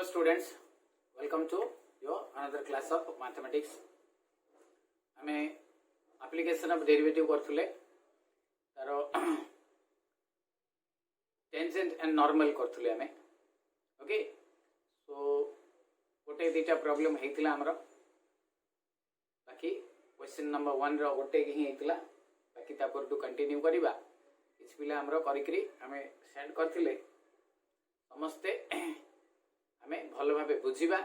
Hello students, welcome to your another class of mathematics. आमे application of derivative करथुले taro tangent and normal करथुले आमे. Okay, so गोटे दीटा problem हेतिला हमरो बाकी question number 1 रो गोटे ही हेतिला बाकी ता पर टू कंटिन्यू करिबा किछ पिला हमरो करिकरी आमे सेंड करथिले समस्ते आमे भल भाबे बुझिबा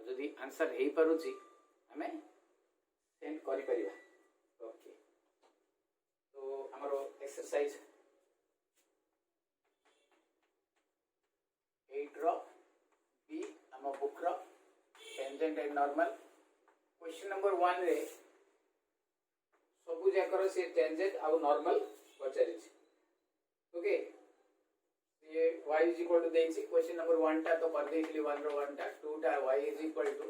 जदि आंसर हेई पारुची आमे सेंड करि परिबा. ओके, तो हमरो एक्सरसाइज 8 रो बी हम बुक रो tangent and normal question number 1 रे सबु जाकर से टेंजेंट आ नॉर्मल पचारि छी. ओके, ये y is equal to देछि क्वेश्चन नंबर 1 टा तो कर देछि 1 रो 1 टा 2 टा y is equal to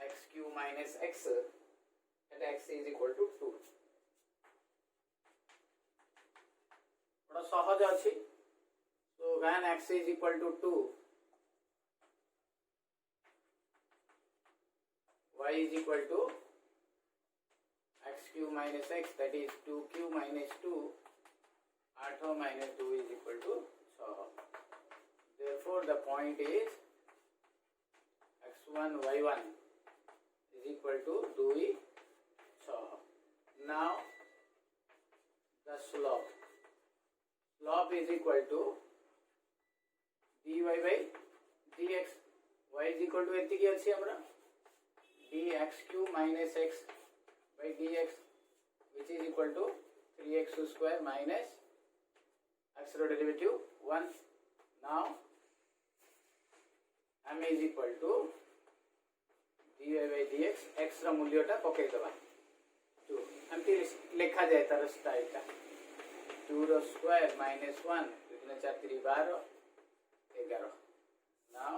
x cube minus x and x is equal to 2. बड़ा सहज अछि. so when x is equal to 2 y is equal to x cube minus x, that is 2 cube minus 2 8 minus 2 is equal to 6. Therefore, the point is x1 y1 is equal to 2 6. Now, the slope is equal to dy by dx. Y is equal to एति की अच्छी हमरा dx cube minus x by dx, which is equal to 3x square minus x रो derivative 1. now m is equal to dy by dx x रो मूल्यटा पकई दबा 2 एमती लिखा जाए तार स्टाइल टा 2 रो square minus 1 2 4 3 12 11. now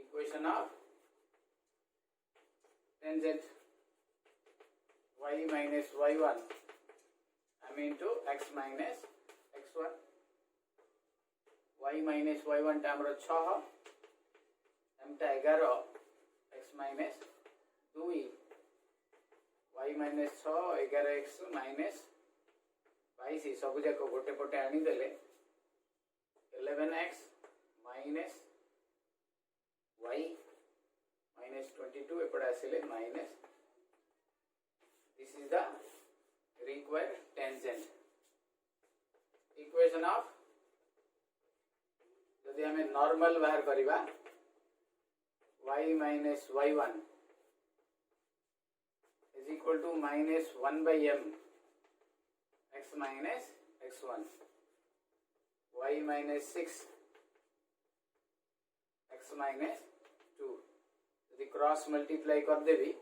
equation of tangent y minus y1 m into x minus x1. y minus y1 टा हमरो 6 m टा 11 x minus 2 y minus 6 11 x minus 22 सब जाक गोटे पटे आनी देले 11x minus y minus 22 एपडा आसिले minus. this is the required tangent. equation of यदि हमें नॉर्मल बाहर करिबा y minus y1 is equal to minus 1 by m x minus x1 y minus 6 x minus 2. यदि क्रॉस मल्टीप्लाई कर देबी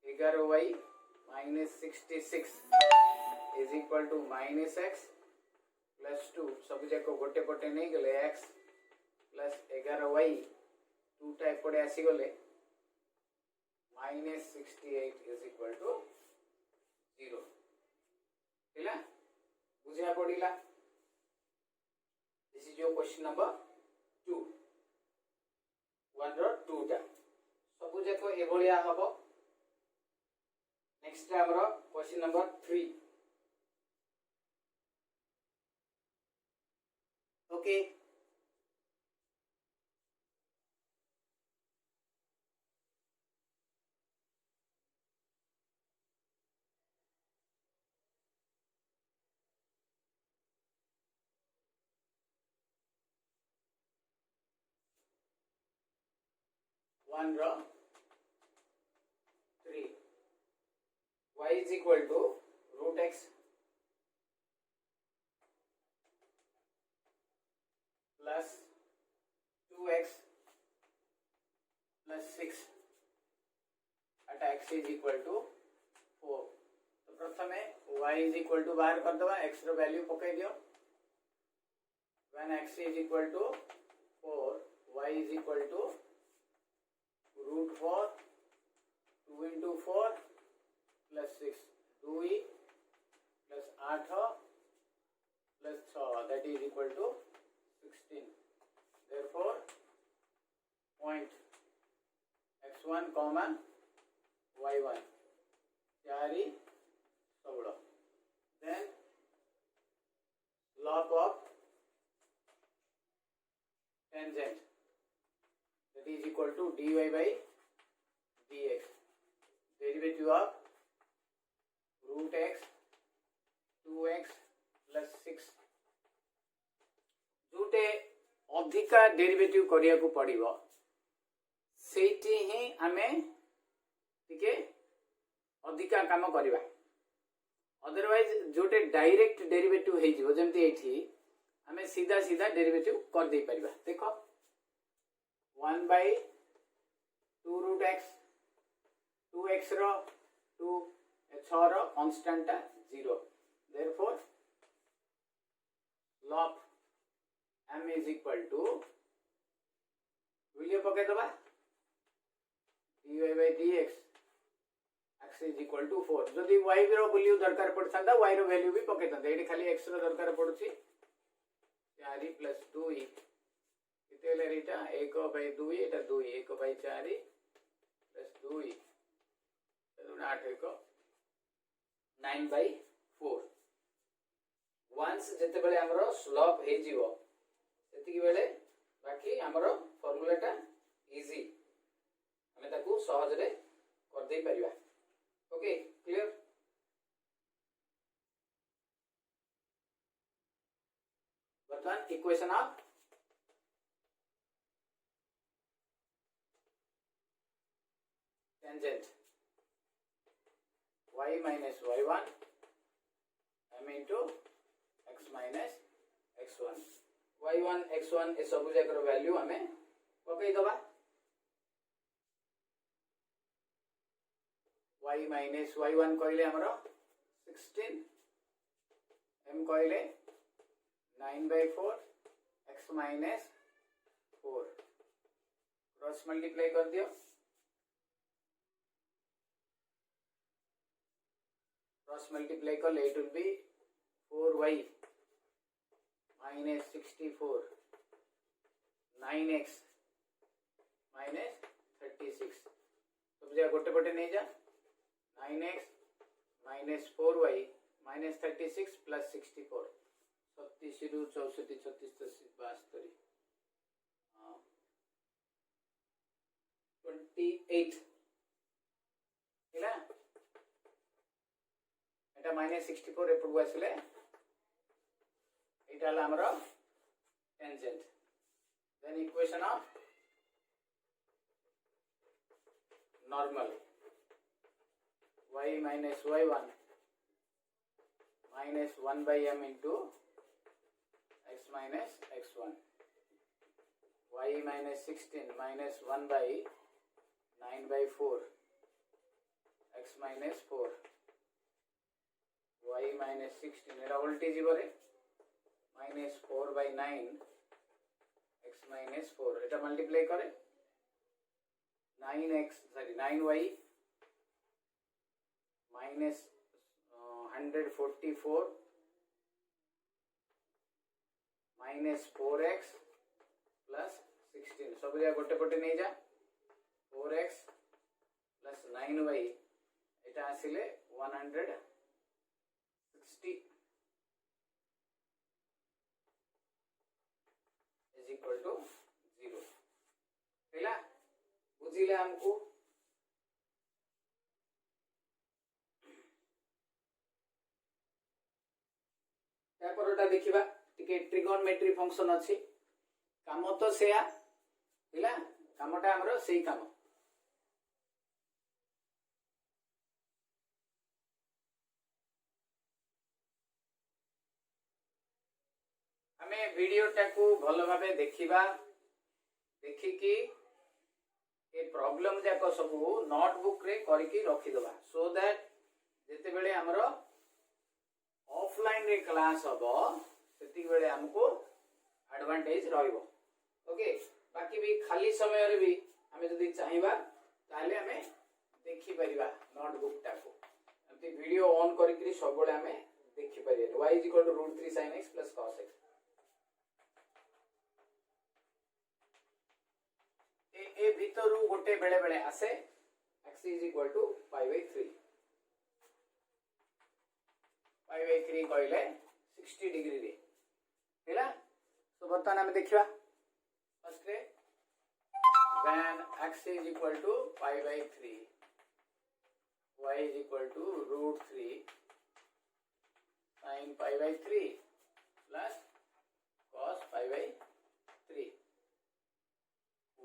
11y minus 66 is equal to minus x plus 2. सब जाक गोटे पटे नहीं गले x plus 11y 2 टा पड़े आसी गले minus 68 is equal to 0. हैला बुझा पड़िला. this is your question number 2. 1 रो 2 टा सब जाक ए भलिया हबो. नेक्स्ट हमरो क्वेश्चन नंबर 3. ओके, वन रो 3 y is equal to root x plus 2x plus 6 at x is equal to 4. तो प्रथमे y is equal to बाहर कर दबा x रो वैल्यू पकई दियो. when x is equal to 4 y is equal to root 4 2 into 4 plus 6 2 plus 8 plus 6, that is equal to 16. therefore point x1 comma y1 4 16 then log of tangent that is equal to dy by dx derivative of root x 2x plus 6 Jote अधिका derivative करिया को पड़िबो सेठी ही आमे टिके अधिका काम करिबा otherwise Jote direct derivative हे जिवो जेमति एठी आमे सीधा सीधा डेरिवेटिव कर दे परिबा देखो 1 by 2 root x 2x रो 2 6 रो constant 0 therefore log m is equal to value पके दबा dy by dx x is equal to 4 जदि y रो वैल्यू दरकार पड़थांदा y रो वैल्यू भी पके थांदा एडी खाली x रो दरकार पड़ुची 4 plus 2 केते ले रेटा 1 by 2 Etah 2 1 by 4 plus 2 तदुना 8 1 9 by 4 once जते बेले हमरो स्लोप हे जीवो सेति बेले बाकी हमरो फार्मूलाटा इजी हमें ताकू सहज रे कर दे परिबा ओके क्लियर बर्तमान equation of tangent y minus y1 m into x minus x1 y1 x1 ए सब जकर वैल्यू हमें पकई दबा y minus y1 कहले हमरो 16 m कहले 9 by 4 x minus 4 cross multiply कर दियो क्रॉस मल्टीप्लाई कर ले it will be 4y minus 64 9x minus 36 सब जगह गोटे गोटे नहीं जा 9x minus 4y minus 36 plus 64 37 रु 64 36 72 28 हिला एटा minus 64 एपटू आसले इटा हमरो tangent then equation of normal y minus y1 minus 1 by m into x minus x1 y minus 16 minus 1 by 9 by 4 x minus 4 y minus 16 era उल्टी जीवो रे minus 4 by 9 x minus 4 Etah multiply करे 9y minus 144 minus 4x plus 16 सब जगह गोटे गोटे नहीं जा 4x plus 9y Etah आसिले 160 is equal to 0 हैला बुझिले हमको परटा देखिबा टिके ट्रिगोनोमेट्री फंक्शन अछि काम तो सेया हैला कामटा हमरो सेही काम हमें वीडियो टाकू भलो भाबे देखिबा देखिकी ए प्रॉब्लम जाको सब नोटबुक रे करिकी रखि दबा सो दैट जेते बेले हमरो ऑफलाइन रे क्लास हबो सेति बेले हमको एडवांटेज रहइबो ओके बाकी भी खाली समय रे भी हमें जदी चाहिबा ताले हमें देखि परिबा नोटबुक टाको एमती वीडियो ऑन करिकरी सब बेले हमें देखि परिबा y = √3 sin x + cos x भितर गोटे बेले बेले आसे x is equal to pi by 3 कहले 60 डिग्री रे हैला। तो बर्तमान हम देखिबा first ray when x is equal to pi by 3 y is equal to root 3 sin pi by 3 plus cos pi by 3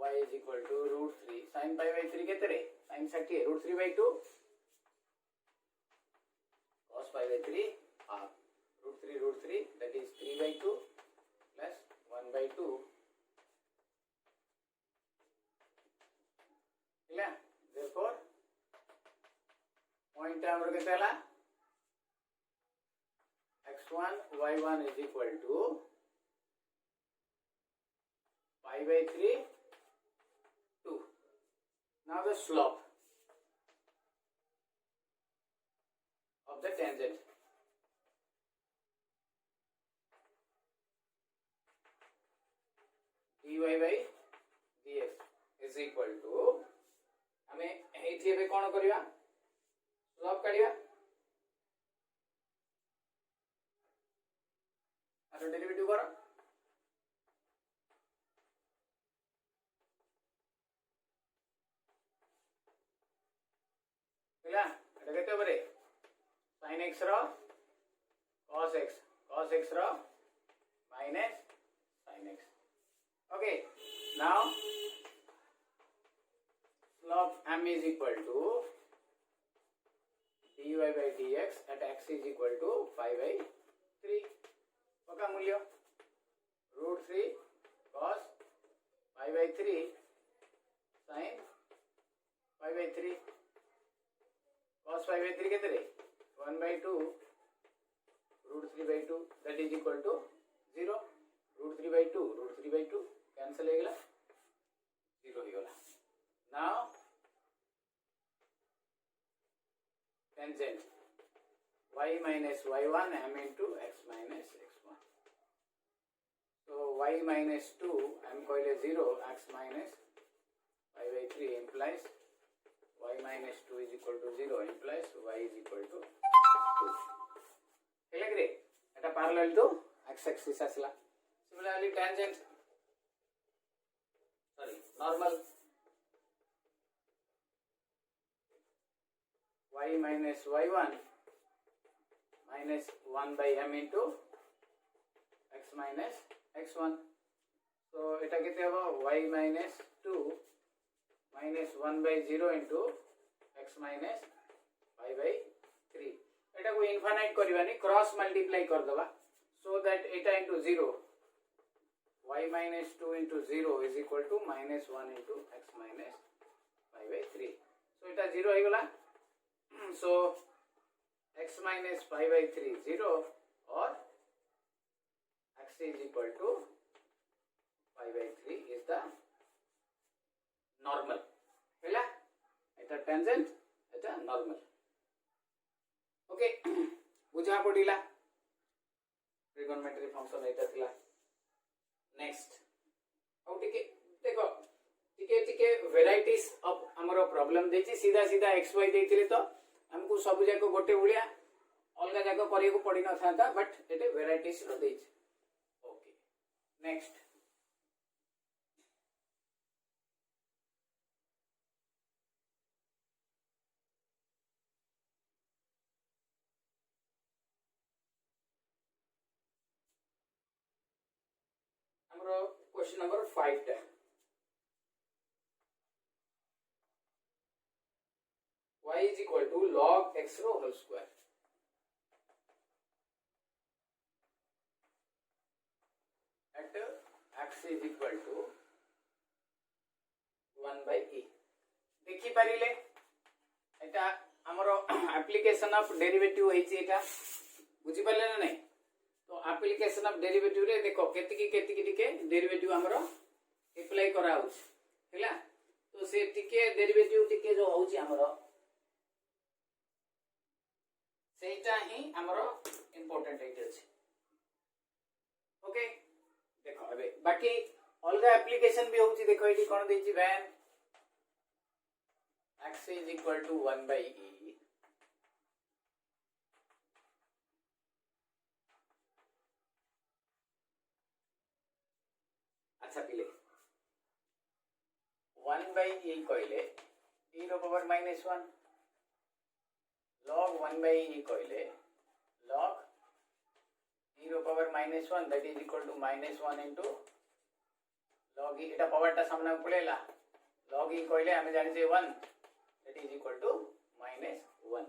y is equal to root 3 sin pi by 3 केते रे sin 60 root 3 by 2 cos pi by 3 half root 3 that is 3 by 2 plus 1 by 2 ହେଲା। therefore point हमर केते हला x1 y1 is equal to pi by 3 2. now the slope of the tangent dy by dx is equal to हमें एथि एबे कोन करिया slope काढिया आरो derivative करो ହେଲା। एटा केते बरे sin x row cos x row minus sin x। okay now slope m is equal to dy by dx at x is equal to pi by 3 पका मूल्य root 3 cos pi by 3 sin pi by 3 cos pi by 3 केते रे 1 by 2 root 3 by 2 that is equal to 0 root 3 by 2 cancel हो गला 0 हो गला। now tangent y minus y1 m into x minus x1 so y minus 2 m कहले 0 x minus pi by 3 implies y minus 2 is equal to 0 implies y is equal to 2 हेला ग्रे एटा parallel to x axis असला। similarly tangent normal y minus y1 minus 1 by m into x minus x1 so eta kete habo y minus 2 minus 1 by 0 into x minus pi by 3 eta को infinite करबानी cross multiply कर दबा so that eta into 0 y minus 2 into 0 is equal to minus 1 into x minus pi by 3 so eta 0 हो गला। so x minus pi by 3 0 or x is equal to pi by 3 is the normal हैला एटा tangent एटा normal okay बुझा पडिला trigonometry function एटा थिला। Next आउ टिके देखो टिके varieties of हमरो प्रॉब्लम देछि सीधा सीधा xy देथिले तो हमको सब जाक गोटे भलिया अलगा जाक करिया को पड़ी न था बट एटे वेराइटीज रो देछि। ओके नेक्स्ट हमरो क्वेश्चन नंबर 5 टा y is equal to log x रो whole square at x is equal to 1 by e देखि पारिले एटा हमरो एप्लीकेशन ऑफ डेरिवेटिव होई छी एटा बुझी पाले ना नहीं तो एप्लीकेशन ऑफ डेरिवेटिव रे देखो केतिकी टिके डेरिवेटिव हमरो अप्लाई करा हो हैला तो से टिके डेरिवेटिव टिके जो होउची हमरो सेटा ही हमरो इंपोर्टेंट एट अछि। ओके देखो अबे बाकी अलगा एप्लीकेशन भी होउची देखो एटी कोन देछि when x is equal to 1 by e. अच्छा पिले 1 by e कहले e रो पावर -1 log 1 by e कहले log e रो power -1 that is equal to -1 into log e Etah power टा सामना पळेला log e कहले हमें जानि जे 1 that is equal to -1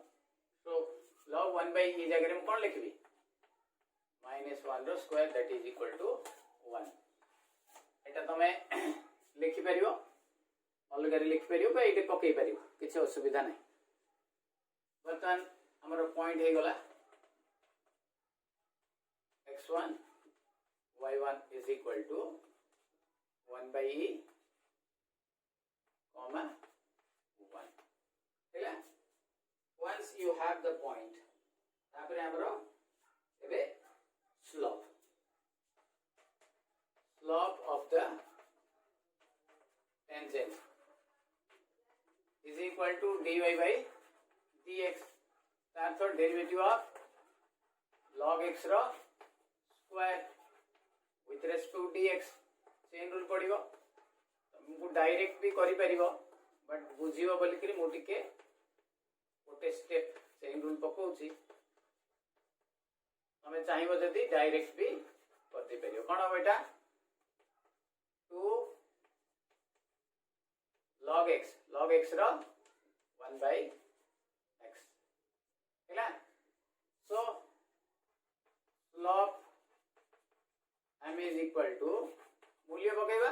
so log 1 by e जगह में कोन लिखबी -1 रो square that is equal to 1 एटा तमे लिखि परियो अलग लिखि परियो बा एटे पकई परियो किछ असुविधा नै बर्तमान हमर पॉइंट हे गला x1 y1 is equal to 1 by e comma 1 हैला once you have the point तापर हमरो एबे slope of the tangent is equal to dy by dx therefore derivative of log x रो square with respect to dx chain rule पड़िबो तुमको direct भी करि परिबो but बुझिबो बोली कि मो टिके गोटे स्टेप चेन रूल पकोउची हमें चाहिबो जदी डायरेक्ट भी करते परियो कोन बेटा 2 log x रो 1 by x हैला so slope m is equal to मूल्य पकेबा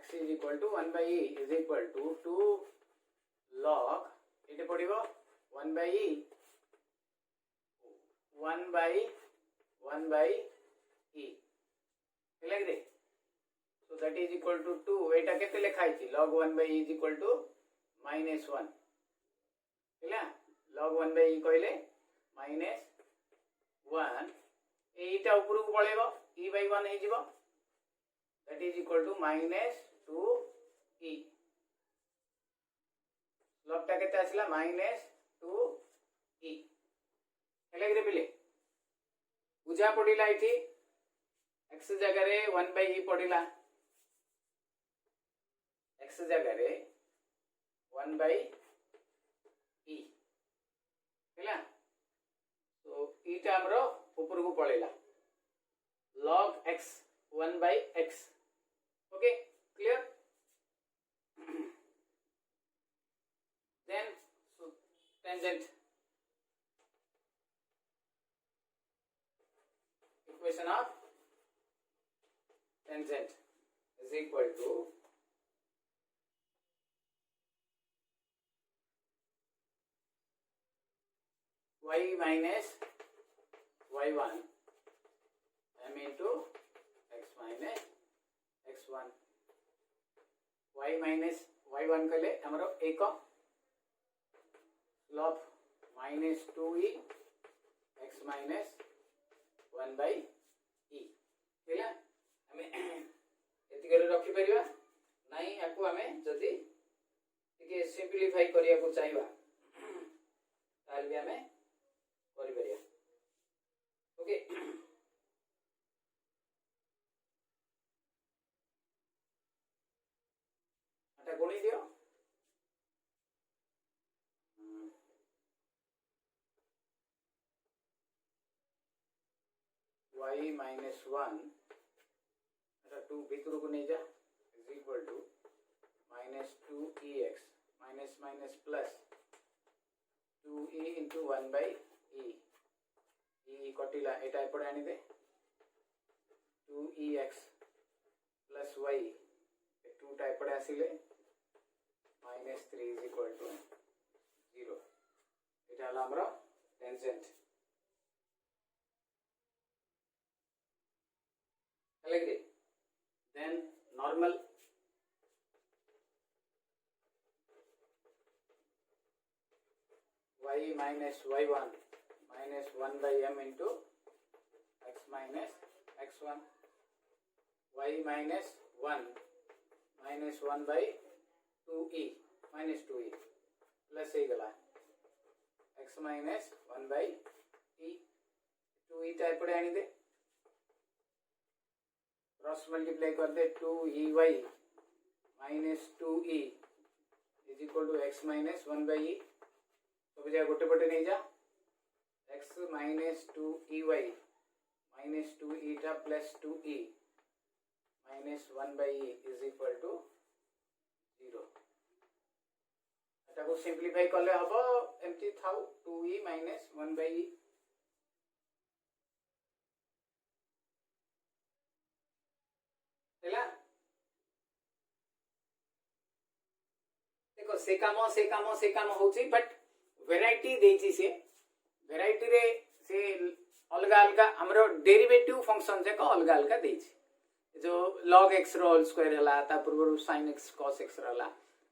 x is equal to 1 by e is equal to 2 log Ete पड़िबो 1 by e 1 by e हैला कि so that is equal to 2 एटा केते लिखाई छी log 1 by e is equal to -1 हैला log 1 by e कहले -1 एटा ऊपर को पळेबो e by 1 हे जिवो that is equal to -2e log टा केते आसला -2e हैला कि पिले बुझा पडिला इठी x जगह रे 1 by e पडिला x जगह रे 1 by e हैला तो e टा हमरो ऊपर को पळेला log x 1 by x okay clear then so tangent equation of tangent is equal to y minus y1 m into x minus x1 y minus y1 कले हमरो 1 slope -2e x minus 1 by e हैला हमें एति करे रखि परिबा नाही याकू हमें जदी टिके सिंपलीफाई करिया को चाहिबा ताल भी हमें करि परिया ओके आता गुणी दियो y minus 1 आता 2 भीतर को नहीं जा is equal to -2ex minus minus plus 2e into 1 by e e कटिला एटा एपडे आनी दे 2ex plus y 2 टा एपडे आसीले -3 is equal to 0 एटा हला हमरो टेंजेंट अलग then normal y minus y1 minus 1 by m into x minus x1 y minus 1 minus 1 by 2e minus 2e plus हो गला x minus 1 by e 2e टा एपटे आनी दे cross multiply कर दे 2e y minus 2e is equal to x minus 1 by e सब जगह गोटे पटे नहीं जा x minus 2e y minus 2e टा plus 2e minus 1 by e is equal to 0 को सिंप्लीफाई कले हम एमती था 2e माइनस 1 बाय e देखो से काम होची बट वेराइटी देची से वेराइटी रे से अलग अलग हमरो डेरिवेटिव फंक्शन जे को अलग अलग देची जो log x रो होल स्क्वायर हला ता पूर्व sin x cos x रहला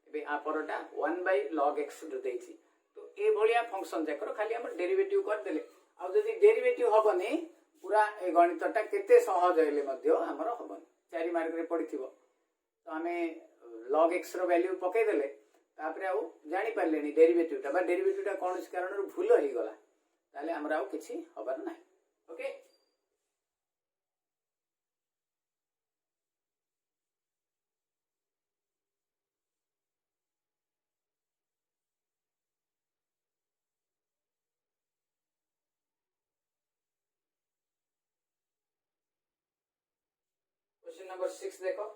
एबे आ परटा 1 by log x जो देची तो ए भलिया फंक्शन जे करो खाली हम डेरिवेटिव कर देले आ जदी डेरिवेटिव हबनी पूरा ए गणितटा केते सहज हेले मध्य हमरो हबनी 4 मार्क रे पडिथिबो तो हमें log x रो वैल्यू पके देले तापरे आउ जानि पारलेनी डेरिवेटिवटा बा डेरिवेटिवटा कोन कारण भूल होई गला ताले हमरा आउ किछि हबर नाही ओके क्वेश्चन नंबर 6 देखो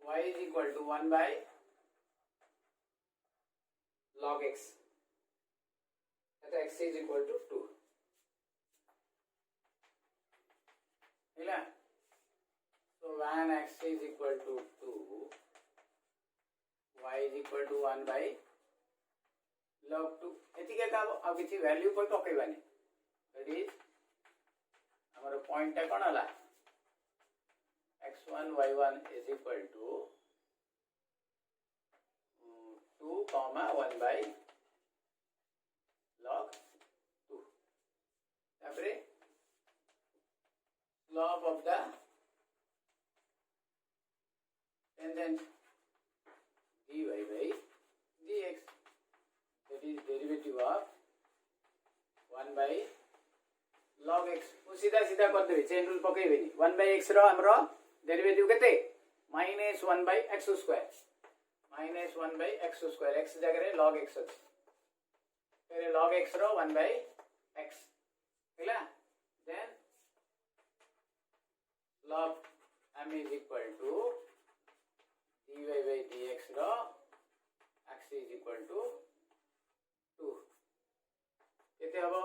y is equal to 1 by log x that x is equal to 2 so when x is equal to 2 y is equal to 1 by log 2 एति के का अब किछि वैल्यू कोइ पकेबानी that is हमारा पॉइंट है कोन हला x1 y1 is equal to 2 comma 1 by log 2 तापरे slope of the tangent dy by dx that is derivative of 1 by log x सीधा सीधा कर देबे चेन रूल पकेबेनी 1 by x रो हमरो डेरिवेटिव केते minus 1 by x square minus 1 by x square x जगह रे log x अछि फिर log x रो 1 by x हैला then log m is equal to dy by dx रो x is equal to 2 केते हबो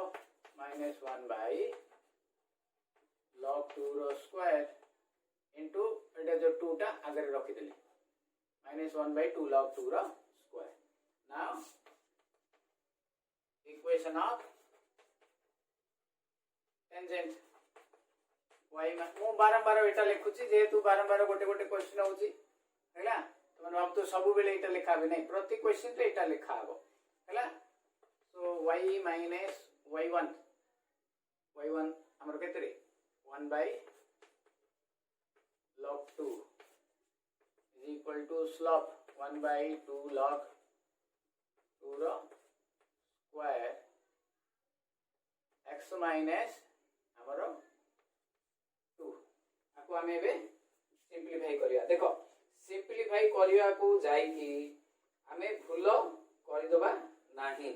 माइनस 1 by log 2 रो स्क्वायर into एटा जो 2 टा आगे रखि देली माइनस 1 by 2 log 2 रो square now equation of tangent y मु बारंबार एटा लिखुची जेहेतु बारंबार गोटे गोटे क्वेश्चन होची हैला तुम अब तो सब बेले एटा लिखाबे नै प्रति क्वेश्चन रे एटा लिखा हबो हैला सो y माइनस y1 हमर केते रे 1 by log 2 is equal to slope 1 by 2 log 2 रो स्क्वायर x माइनस हमरो 2 आको हमें बे सिंपलीफाई करिया देखो सिंपलीफाई करिया को जाई कि हमें भूल करि दबा नाही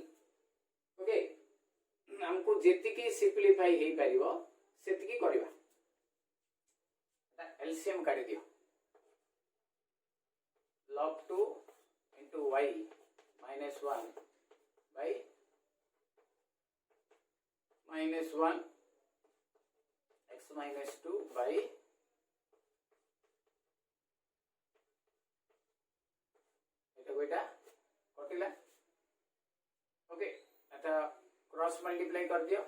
ओके हमको जेतिकी सिंपलीफाई हे परिबो सेतिकी करिवा एलसीएम काढी दियो log 2 into y minus 1 by minus 1 x minus 2 by एटा बेटा कटिला ओके एटा क्रॉस मल्टीप्लाई कर दियो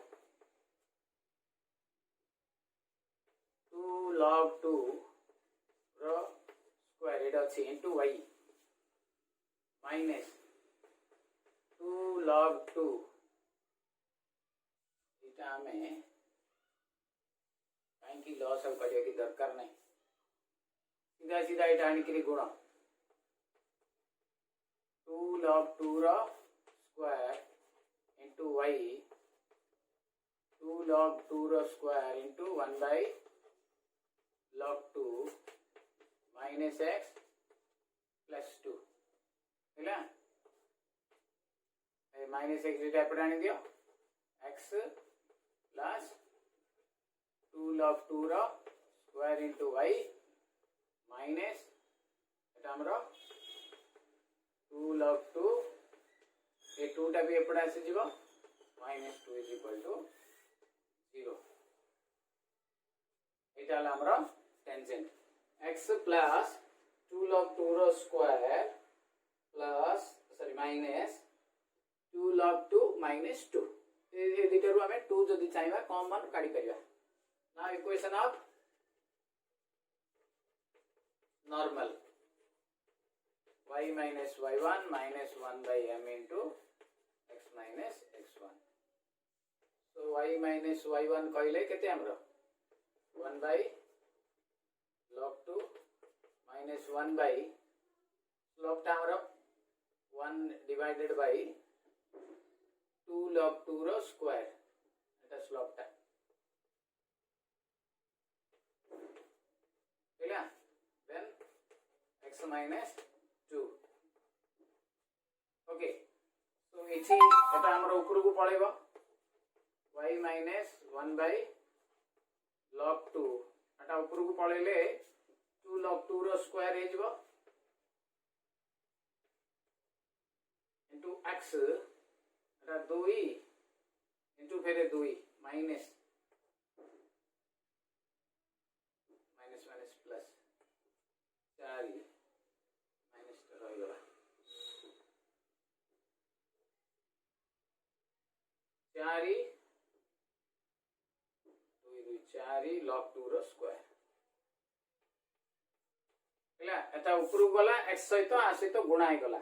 2 log 2 रो स्क्वायर एटा अछि इनटू y माइनस 2 log 2 एटा में काई की लॉस अब करियो की दरकार नहीं सीधा सीधा यहाँ आनिक गुण 2 log 2 रो स्क्वायर इंटू y 2 log 2 रो square into 1 by log 2 minus x plus 2 है माइनस एक्स ये एपटे आनी दियो x प्लस 2 log 2 रो स्क्वायर इंटू y माइनस एटा हमरो 2 log 2 ये 2 टा भी एपटे आसी जीवो माइनस 2 इज इक्वल टू 0 एटा हला हमरो टेंजेंट x प्लस 2 log 2 रो square plus sorry minus 2 log 2 minus 2 ये दिटरु हमें 2 जदी चाहिबा कॉमन काढी करिया now equation of normal y minus y1 minus 1 by m into x minus x1 so y minus y1 कहले केते हमरो 1 by log 2 minus 1 by log टा हमरो 1 divided by 2 log 2 रो स्क्वायर एटा स्लोप टा हैला then x minus 2 okay so एठी एटा हमर ऊपर को पळेबो y minus 1 by log 2 एटा ऊपर को पळेले 2 log 2 रो स्क्वायर हे जबो इनटू x 2 इंटू फिर 2 minus minus minus plus 4 minus रहीगला 4 2 2 4 log 2 रो स्क्वायर हैला एटा ऊपर गला x सहित आ सहित गुणा हे गला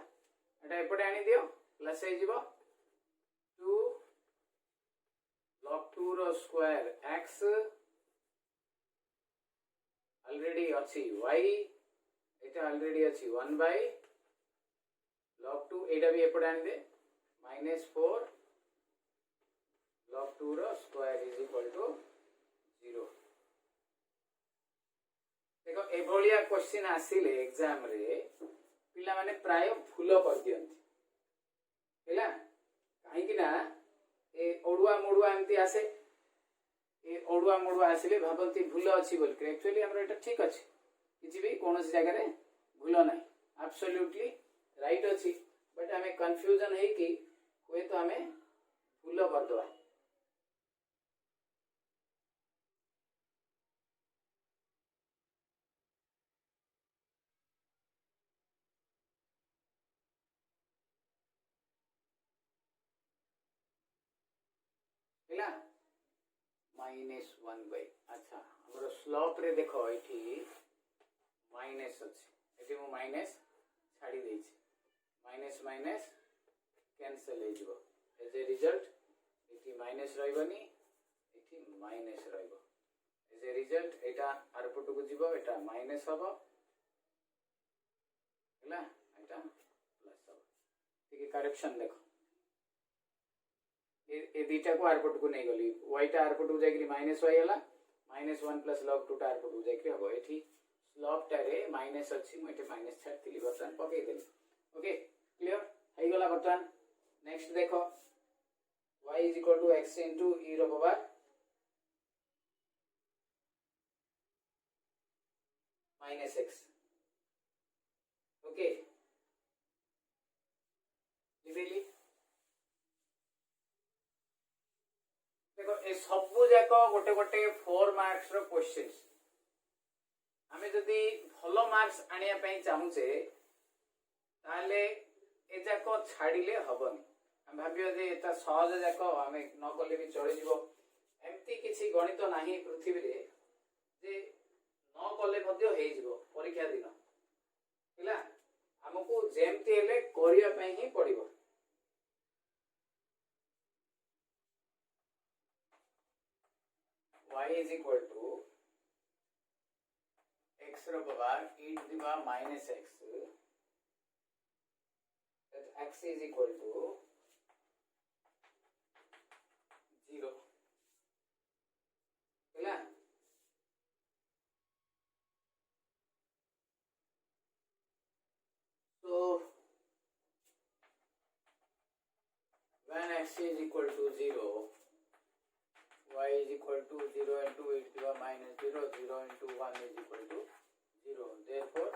एटा एपटे आनी दियो प्लस हे जीवो 2 log 2 रो स्क्वायर x ऑलरेडी अछि y एटा ऑलरेडी अछि 1 by log 2 एटा भी एपटे आनी दे -4 log 2 रो स्क्वायर इज इक्वल टू 0 देखो ए भलिया क्वेश्चन आसिले एग्जाम रे पिला माने प्राय भूल कर दियंती हैला काहे कि ना ए ओडुआ मोडुआ एमती आसे ए ओडुआ मोडुआ आसिले भाबंती भूल अछि बोल के एक्चुअली हमर एटा ठीक अछि किछि भी कोनोसी जगह रे भूल नाही एब्सोल्युटली राइट अछि बट हमें कंफ्यूजन है कि कोई तो हमें भूल कर दवा हैला -1 by अच्छा हमरो स्लोप रे देखो एठी माइनस अछि एठी मो माइनस छाडी देई छी माइनस माइनस कैंसिल हे जिवो एज ए रिजल्ट एठी माइनस रहइबनी एठी माइनस रहइबो एज ए रिजल्ट एटा आरपट को जिवो एटा माइनस हबो हैला एटा प्लस हबो ठीक है करेक्शन देखो ए दीटा को आरपट को नहीं गली y टा आरपट को जाई माइनस y हला -1 प्लस log 2 टा आरपट को जाई हबो एठी स्लोप टा रे माइनस अछि म एठी माइनस छाडतिली बर्तन पके देली ओके क्लियर हई गला बर्तन नेक्स्ट देखो y = x * e रो पावर -x ओके लिबेली देखो ए सब जाक गोटे गोटे 4 मार्क्स रो क्वेश्चंस हमें जदी भलो मार्क्स आनिया पई चाहूचे ताले ए जाक छाडिले हबनी हम भाबियो जे एता सहज जाक हमें न कले भी चली जीवो एम्ति किछि गणित नाही पृथ्वी रे जे न कले मध्य हे जीवो परीक्षा दिन हैला हमकु जेमति हेले करिया पई ही पड़िबो y = x x रो power e to the power minus x, that x is equal to 0. ହେଲା so when x is equal to 0, y is equal to 0 into e to the power minus 0, 0 into 1 is equal to 0. Therefore,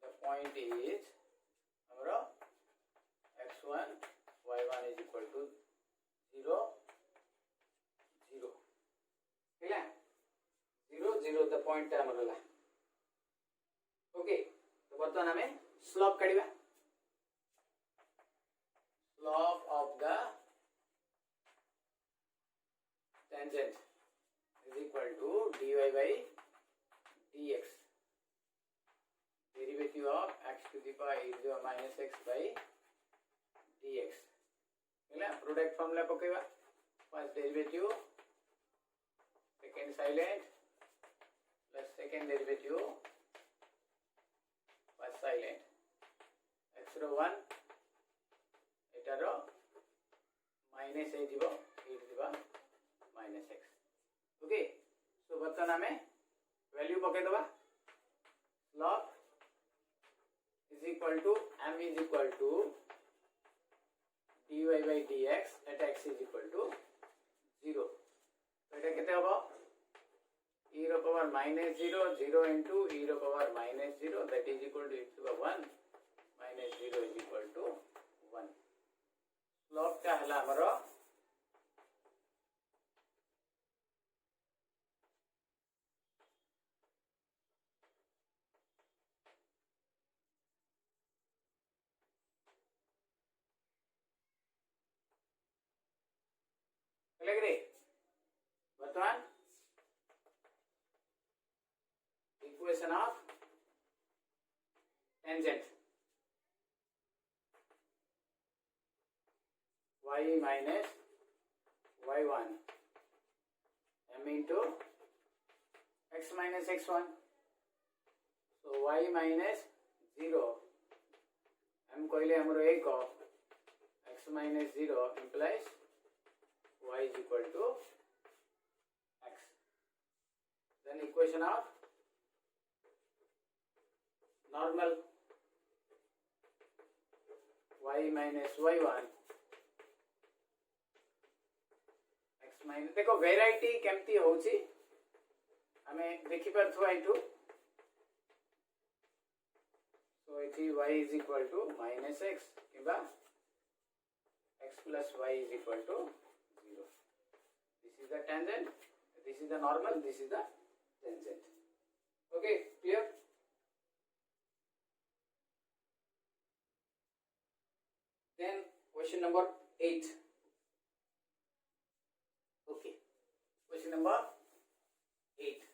the point is our x1, y1 is equal to 0, 0. ହେଲା 0, 0 the point टा हमर होला. Okay तो बर्तमान हमें slope काढिबा. Slope of the tangent is equal to dy by dx, derivative of x to the power e to the power minus x by dx. ହେଲା product formula पकेबा. First derivative second साइलेंट plus second derivative first साइलेंट x रो 1 एटारो minus ए जीवो e to the power minus x. Okay so बर्तमान हमें वैल्यू पके दबा. Slope is equal to m is equal to dy by dx at x is equal to 0. तो এটা কেতে হবো e रो पावर minus 0, 0 into e रो power minus 0, that is equal to e to the power 1 minus 0 is equal to 1. Slope टा हला हमरो लग रे बर्तमान equation of tangent y minus y1 m into x minus x1. so y minus 0 m कहले हमरो 1 x minus 0 implies y is equal to x. Then equation of normal y minus y1 x minus देखो variety केमती होची हमें देखि परथुवा इटू. so इथि y is equal to minus x किबा x plus y is equal to 0. This is the tangent, this is the normal, this is the tangent. Okay, clear? Then question number 8. Okay, question number 8.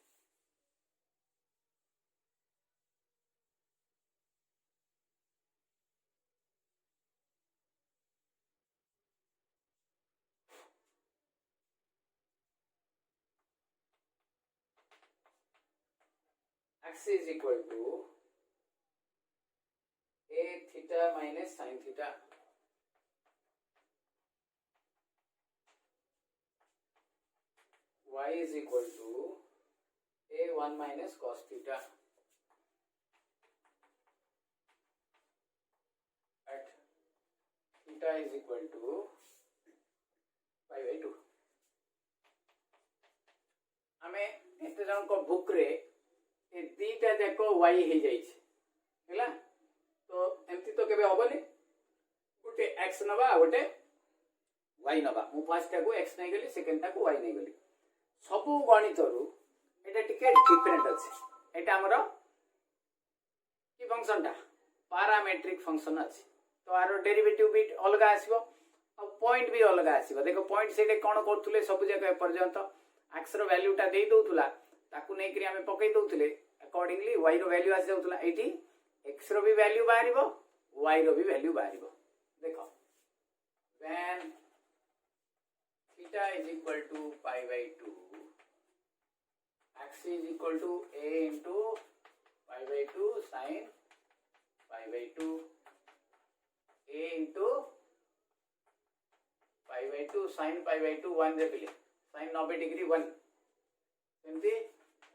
X is equal to a theta minus sin theta. Y is equal to a1 minus cos theta at theta is equal to pi by 2. हमें एते जन को book रे ए दीटा देखो y हे जाई छै हैला. तो एमती तो केबे होबनी. गोटे x नबा गोटे y नबा. मु फर्स्ट टाको x नै गेली, सेकंड टाको y नै गेली. सब गणित रु एटा टिके डिफरेंट अछि. एटा हमरो की फंक्शन टा पैरामेट्रिक फंक्शन अछि. तो आरो डेरिवेटिव भी अलग आसीबो और पॉइंट भी अलग आसीबो. देखो पॉइंट सेटे कोन करथुले सब जगह पर्यंत x रो वैल्यू टा देई दोथुला ताकू नै करी हमें पकई दोथुले. अकॉर्डिंगली y रो वैल्यू आसी जाउथुला. एठी x रो भी वैल्यू बाहरिबो, y रो भी वैल्यू बाहरिबो. देखो when theta is equal to pi by 2, x is equal to a into pi by 2 sin pi by 2 a into pi by 2 sin pi by 2 1 रे पिले sin 90 degree 1 सेमती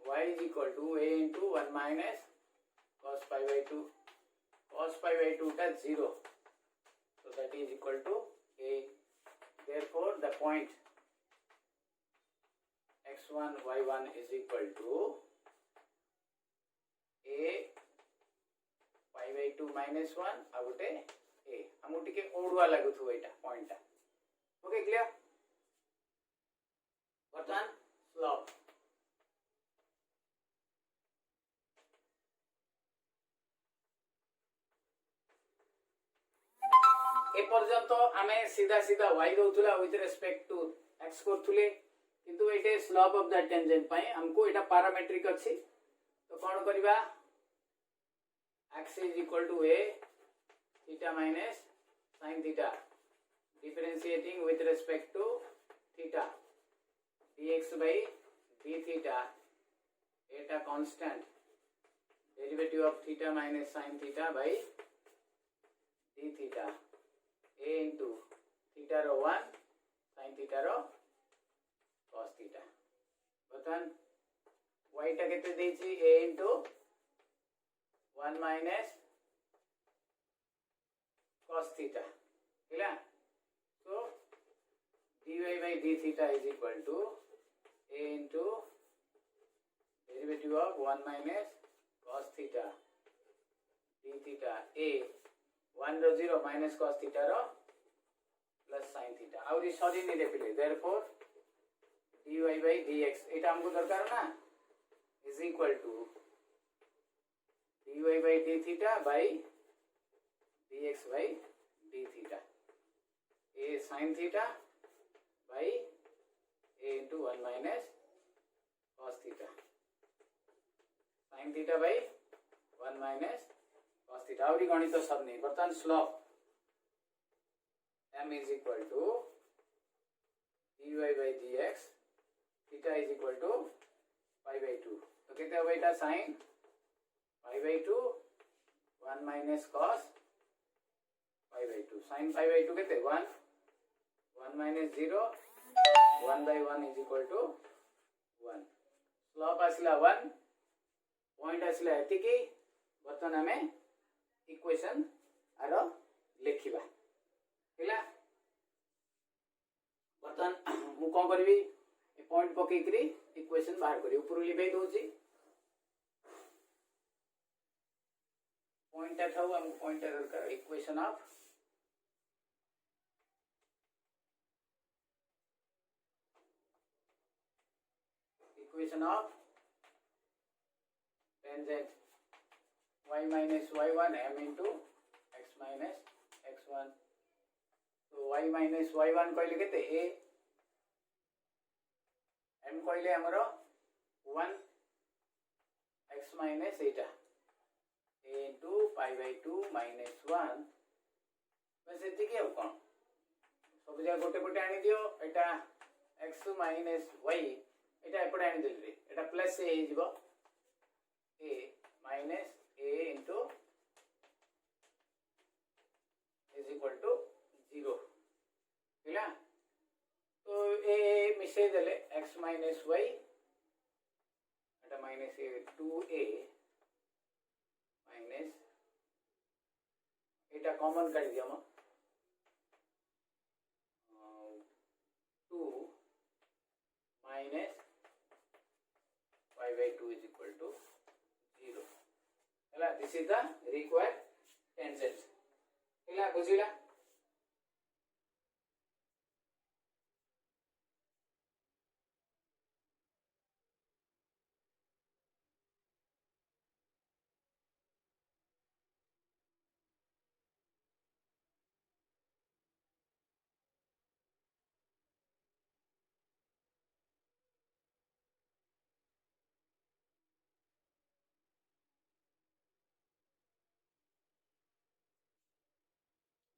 y is equal to a into 1 minus cos pi by 2 cos pi by 2 टा 0 so that is equal to a therefore the point x1 y1 is equal to a pi by 2 minus 1 आ गोटे a हमको टिके ओडुआ लागुथु एटा point टा okay clear बर्तमान slope ए पर्यंत आमे सीधा सीधा y दउथुला विथ रिस्पेक्ट टू x करथुले किंतु एटे स्लोप ऑफ द टेंजेंट पई हमको एटा पैरामीट्रिक अछि तो कोन करबा x is equal to a theta minus sin theta differentiating with respect to theta dx by d theta eta constant derivative of theta minus sin theta by d theta a into theta row 1 sin theta row cos theta बतन y टा केते देछि a into 1 minus cos theta clear so dy by d theta is equal to a into derivative of 1 minus cos theta d theta a 1 row 0 minus cos theta row plus sin theta आउरी सरी नि लेपिले therefore dy by dx एटा हमको दरकार ना is equal to dy by d theta by dx by d theta a sin theta by a into 1 minus cos theta sin theta by 1 minus cos theta आउरी गणित सब नहीं बर्तमान slope m is equal to dy by dx theta is equal to pi by 2 तो कितने हो बेटा sin pi by 2 1 minus cos pi by 2 sin pi by 2 कितने 1 1 minus 0 1 by 1 is equal to 1 slope आसला 1 पॉइंट आसला एतिकी बर्तन हमें equation आरो लिखिबा हैला बर्तन मु कोन करबी पॉइंट पके करी इक्वेशन बाहर करी ऊपर लिखै दोची पॉइंट थाउ हम पॉइंट दरकार equation of tangent y minus y1 m into x minus x1 तो y minus y1 कहले केते a m कहले हमरो 1 x minus eta a into pi by 2 minus 1 बस एति के अब कोन सब जगह गोटे गोटे आनी दियो एटा x minus y एटा एपडे आनी देली रे एटा plus a हिजबो a minus a into is equal to 0 हैला तो a मिसे देले x minus y Etah minus a 2a minus Etah common कर दिया हम 2 minus pi by 2 is equal to 0 हैला this is the required tangent हैला बुझिला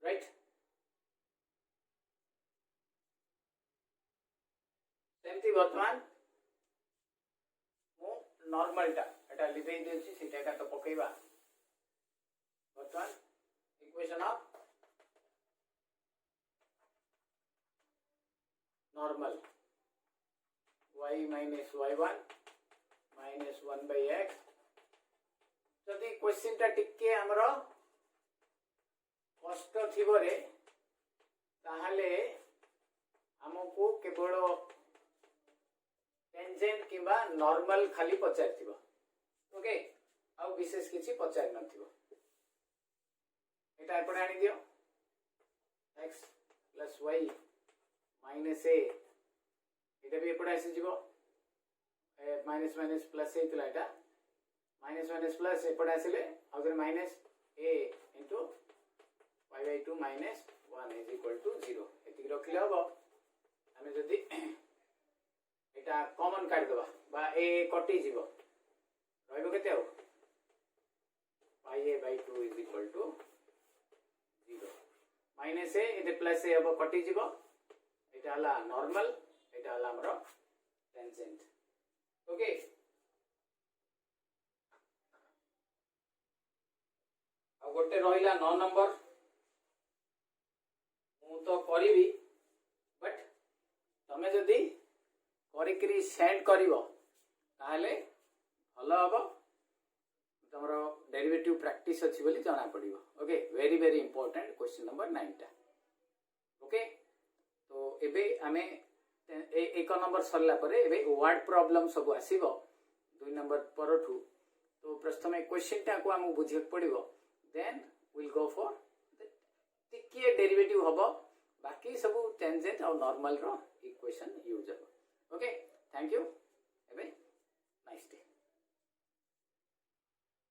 right सेमती वर्तमान नॉर्मल टा एटा लिखै देछि सेटा का तो पकेबा बर्तमान equation of normal y minus y1 minus 1 by x जदि क्वेश्चन टा टिके हमरो कष्ट थिबो रे ताहले हमको केवल टेंजेंट किबा नॉर्मल खाली पचारथिबो ओके आ विशेष किछि पचार नथिबो एटा एपडे आनी दियो x plus y minus a एटा भी एपडे आसी जिवो माइनस माइनस प्लस हेतला एटा माइनस माइनस प्लस एपडे आसिले आउर minus a into y by 2 minus 1 is equal to 0 एति रखले हबो हमें जदि एटा कॉमन काट दबा बा a कटि जिवो रहइबो केते हो y a by 2 is equal to 0 minus a एते प्लस a हबो कटि जिवो एटा हला नॉर्मल एटा हला हमरो टेंजेंट ओके आ गोटे रहिला 9 नंबर मु तो करिवि बट तमे जदि करिकरी सेंड करिवो ताहले भलो हबो तमरो डेरिवेटिव प्रैक्टिस अछि बोली जाना पड़िबो okay very very important question number 9 टा ओके तो एबे हमें एक नंबर सरला परे एबे वर्ड प्रॉब्लम सब आसीबो 2 नंबर परठू तो प्रथमे क्वेश्चन टा को हम बुझिक पड़िबो देन विल गो फॉर टिके डेरिवेटिव हबो बाकी सब टेंजेंट और नॉर्मल रो इक्वेशन यूज हबो